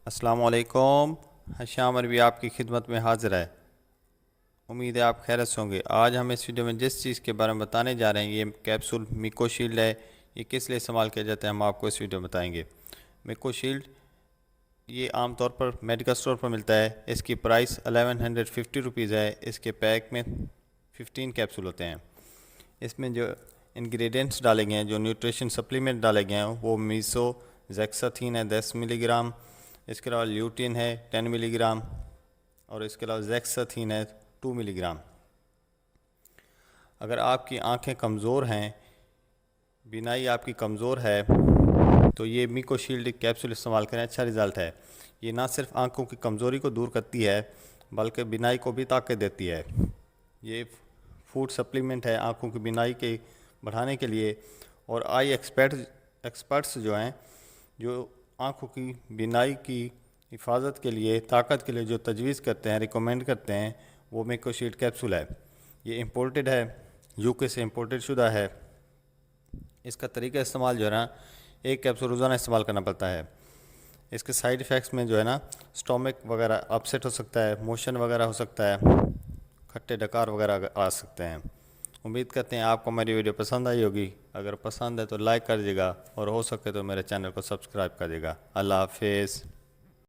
अस्सलामुअलैकुम। हशाम अरबी आपकी खिदमत में हाज़िर है। उम्मीद है आप खैरियत से होंगे। आज हम इस वीडियो में जिस चीज़ के बारे में बताने जा रहे हैं, ये कैप्सूल मिको शील्ड है। ये किस लिए इस्तेमाल किया जाता है हम आपको इस वीडियो में बताएंगे। मिको शील्ड ये आम तौर पर मेडिकल स्टोर पर मिलता है। इसकी प्राइस 1150 रुपीज़ है। इसके पैक में 15 कैप्सूल होते हैं। इसमें जो इंग्रेडिएंट्स डाले गए हैं, जो न्यूट्रिशन सप्लीमेंट डाले गए हैं, वो मीसो जैक्साथीन है 10 मिलीग्राम। इसके अलावा ल्यूटिन है 10 मिलीग्राम और इसके अलावा जैक्साथीन है 2 मिलीग्राम। अगर आपकी आंखें कमज़ोर हैं, बीनाई आपकी कमज़ोर है, तो ये मिको शील्ड कैप्सूल इस्तेमाल करें, अच्छा रिज़ल्ट है। ये ना सिर्फ आंखों की कमज़ोरी को दूर करती है बल्कि बीनाई को भी ताकत देती है। ये फूड सप्लीमेंट है आंखों की बीनाई के बढ़ाने के लिए। और आई एक्सपर्ट्स जो हैं, जो आंखों की बीनाई की हिफाजत के लिए, ताकत के लिए जो तजवीज़ करते हैं, रिकमेंड करते हैं, वो मिको शील्ड कैप्सूल है। ये इम्पोर्टेड है, यूके से इम्पोर्टेड शुदा है। इसका तरीका इस्तेमाल जो है ना, एक कैप्सूल रोज़ाना इस्तेमाल करना पड़ता है। इसके साइड इफ़ेक्ट्स में जो है ना, स्टोमक वगैरह अपसेट हो सकता है, मोशन वगैरह हो सकता है, खट्टे डकार वगैरह आ सकते हैं। उम्मीद करते हैं आपको मेरी वीडियो पसंद आई होगी। अगर पसंद है तो लाइक कर दीजिएगा और हो सके तो मेरे चैनल को सब्सक्राइब कर दीजिएगा। अल्लाह हाफिज़।